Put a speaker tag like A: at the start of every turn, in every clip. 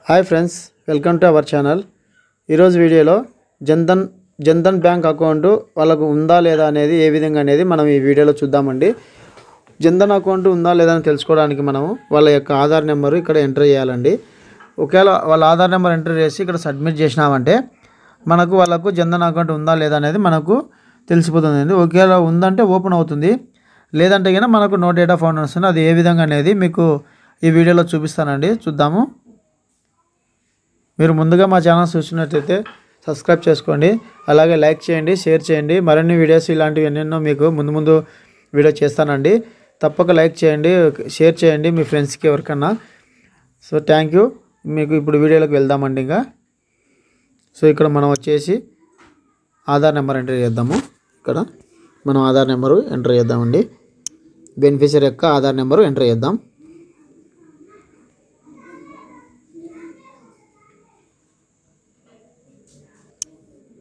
A: Hi friends, welcome to our channel. ఈరోజు వీడియోలో Jan Dhan bank account వాళ్ళకు ఉందా లేదా అనేది ఏ విధంగా అనేది మనం ఈ వీడియోలో చూద్దామండి. జన్ధన్ అకౌంట్ ఉందా లేదా అని తెలుసుకోవడానికి మనము వాళ్ళ యొక్క ఆధార్ నెంబరు ఇక్కడ ఎంటర్ చేయాలండి. ఒకవేళ వాళ్ళ ఆధార్ నెంబర్ ఎంటర్ చేసి ఇక్కడ సబ్మిట్ చేసినామంటే వాళ్ళకు జన్ధన్ అకౌంట్ ఉందా లేదా అనేది మనకు తెలిసిపోతుందండి. ఒకవేళ ఉందంటే ఓపెన్ అవుతుంది, లేదంటే కనుక మనకు నో డేటా ఫౌండ్ వస్తుంది. అది ఏ విధంగా అనేది మీకు ఈ వీడియోలో చూపిస్తానండి. చూద్దాము. మీరు ముందుగా మా ఛానల్ చూసినట్లయితే సబ్స్క్రైబ్ చేసుకోండి, అలాగే లైక్ చేయండి, షేర్ చేయండి. మరిన్ని వీడియోస్ ఇలాంటివి ఎన్నెన్నో మీకు ముందు వీడియో చేస్తానండి. తప్పక లైక్ చేయండి, షేర్ చేయండి మీ ఫ్రెండ్స్కి ఎవరికన్నా. So thank you. మీకు ఇప్పుడు వీడియోలోకి వెళ్దామండి. ఇంకా ఇక్కడ మనం వచ్చేసి ఆధార్ నెంబర్ ఎంటర్ చేద్దాము. ఇక్కడ మనం ఆధార్ నెంబరు ఎంటర్ చేద్దామండి. బెనిఫిషియరీ యొక్క ఆధార్ నెంబరు ఎంటర్ చేద్దాం.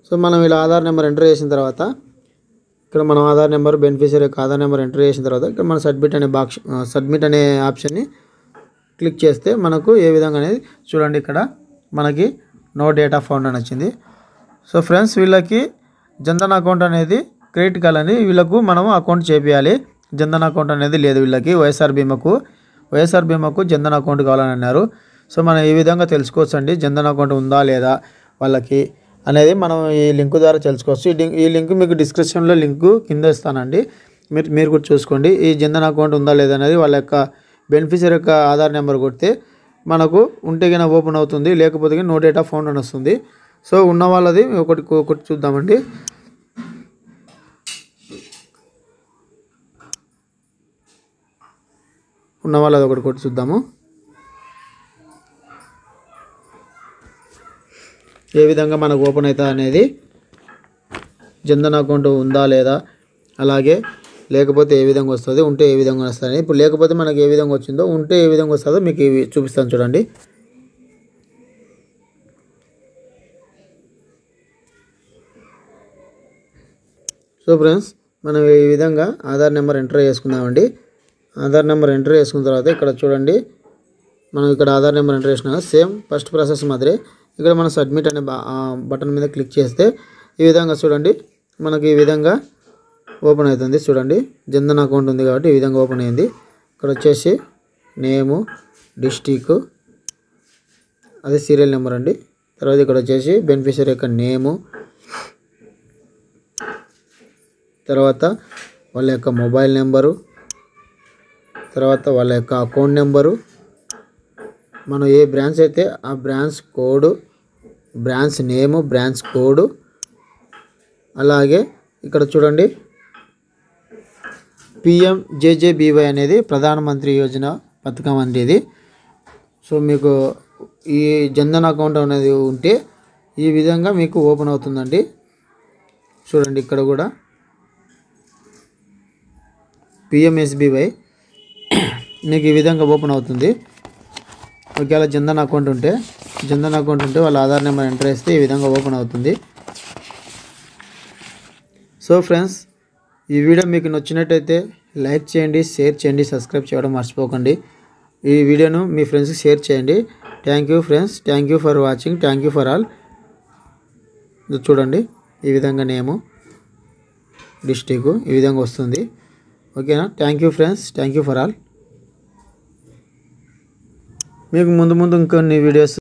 A: సో మనం ఇలా ఆధార్ నెంబర్ ఎంటర్ చేసిన తర్వాత ఇక్కడ మనం ఆధార్ నెంబర్ బెనిఫిషియరీ యొక్క ఆధార్ నెంబర్ ఎంటర్ చేసిన తర్వాత ఇక్కడ మనం సబ్మిట్ అనే ఆప్షన్ని క్లిక్ చేస్తే మనకు ఏ విధంగా అనేది చూడండి. ఇక్కడ మనకి నో డేటా ఫౌండ్ అని వచ్చింది. సో ఫ్రెండ్స్, వీళ్ళకి జన్ధన్ అకౌంట్ అనేది క్రెడిట్ కావాలని వీళ్ళకు మనము అకౌంట్ చేపియాలి. జన్ధన్ అకౌంట్ అనేది లేదు వీళ్ళకి. వైఎస్ఆర్ బీమాకు జన్ధన్ అకౌంట్ కావాలని అన్నారు. సో మనం ఈ విధంగా తెలుసుకోవచ్చు అండి, జన్ధన్ అకౌంట్ ఉందా లేదా వాళ్ళకి అనేది మనం ఈ లింక్ ద్వారా తెలుసుకోవచ్చు. ఈ లింక్ మీకు డిస్క్రిప్షన్లో లింక్ కింద ఇస్తానండి, మీరు కూడా చూసుకోండి. ఈ జన్ధన్ అకౌంట్ ఉందా లేదా అనేది వాళ్ళ యొక్క బెనిఫిషియరీ యొక్క ఆధార్ నెంబర్ కొడితే మనకు ఉంటే కన్నా ఓపెన్ అవుతుంది, లేకపోతే నో డేటా ఫౌండ్ అని వస్తుంది. సో ఉన్న వాళ్ళది ఒకటి చూద్దామండి. ఉన్న వాళ్ళది ఒకటి చూద్దాము. ఏ విధంగా మనకు ఓపెన్ అవుతుంది అనేది, జన్ధన్ అకౌంట్ ఉందా లేదా, అలాగే లేకపోతే ఏ విధంగా వస్తుంది, ఉంటే ఏ విధంగా వస్తుంది. ఇప్పుడు లేకపోతే మనకు ఏ విధంగా వచ్చిందో, ఉంటే ఏ విధంగా వస్తుందో మీకు ఇవి చూపిస్తాను చూడండి. సో ఫ్రెండ్స్, మనం ఈ విధంగా ఆధార్ నెంబర్ ఎంటర్ చేసుకుందామండి. ఆధార్ నెంబర్ ఎంటర్ చేసుకున్న తర్వాత ఇక్కడ చూడండి, మనం ఇక్కడ ఆధార్ నెంబర్ ఎంటర్ చేసినా సేమ్ ఫస్ట్ ప్రాసెస్ మాదిరి ఇక్కడ మనం సబ్మిట్ అనే బటన్ మీద క్లిక్ చేస్తే ఈ విధంగా చూడండి మనకి ఈ విధంగా ఓపెన్ అవుతుంది. చూడండి, జన్ధన్ అకౌంట్ ఉంది కాబట్టి ఈ విధంగా ఓపెన్ అయింది. ఇక్కడ వచ్చేసి నేము, డిస్టిక్, అదే సీరియల్ నెంబర్ అండి. తర్వాత ఇక్కడ వచ్చేసి బెనిఫిషియరీ యొక్క నేము, తర్వాత వాళ్ళ యొక్క మొబైల్ నెంబరు, తర్వాత వాళ్ళ యొక్క అకౌంట్ నెంబరు, మనం ఏ బ్రాంచ్ అయితే ఆ బ్రాంచ్ కోడ్, బ్రాంచ్ నేము, బ్రాంచ్ కోడ్, అలాగే ఇక్కడ చూడండి PMJJBY అనేది ప్రధానమంత్రి యోజన పథకం అండి ఇది. సో మీకు ఈ జన్ధన్ అకౌంట్ అనేది ఉంటే ఈ విధంగా మీకు ఓపెన్ అవుతుందండి. చూడండి, ఇక్కడ కూడా PMSBY మీకు ఈ విధంగా ఓపెన్ అవుతుంది. ఒకవేళ జన్ధన్ అకౌంట్ ఉంటే వాళ్ళ ఆధార్ నెంబర్ ఎంటర్ చేస్తే ఈ విధంగా ఓపెన్ అవుతుంది. సో ఫ్రెండ్స్, ఈ వీడియో మీకు నచ్చినట్టయితే లైక్ చేయండి, షేర్ చేయండి, సబ్స్క్రైబ్ చేయడం మర్చిపోకండి. ఈ వీడియోను మీ ఫ్రెండ్స్కి షేర్ చేయండి. Thank you friends, thank you for watching, thank you for all. చూడండి, ఈ విధంగా నేము, డిస్ట్రిక్ట్ ఈ విధంగా వస్తుంది. ఓకేనా? Thank you friends, thank you for all. మీకు ముందు ఇంకొన్ని వీడియోస్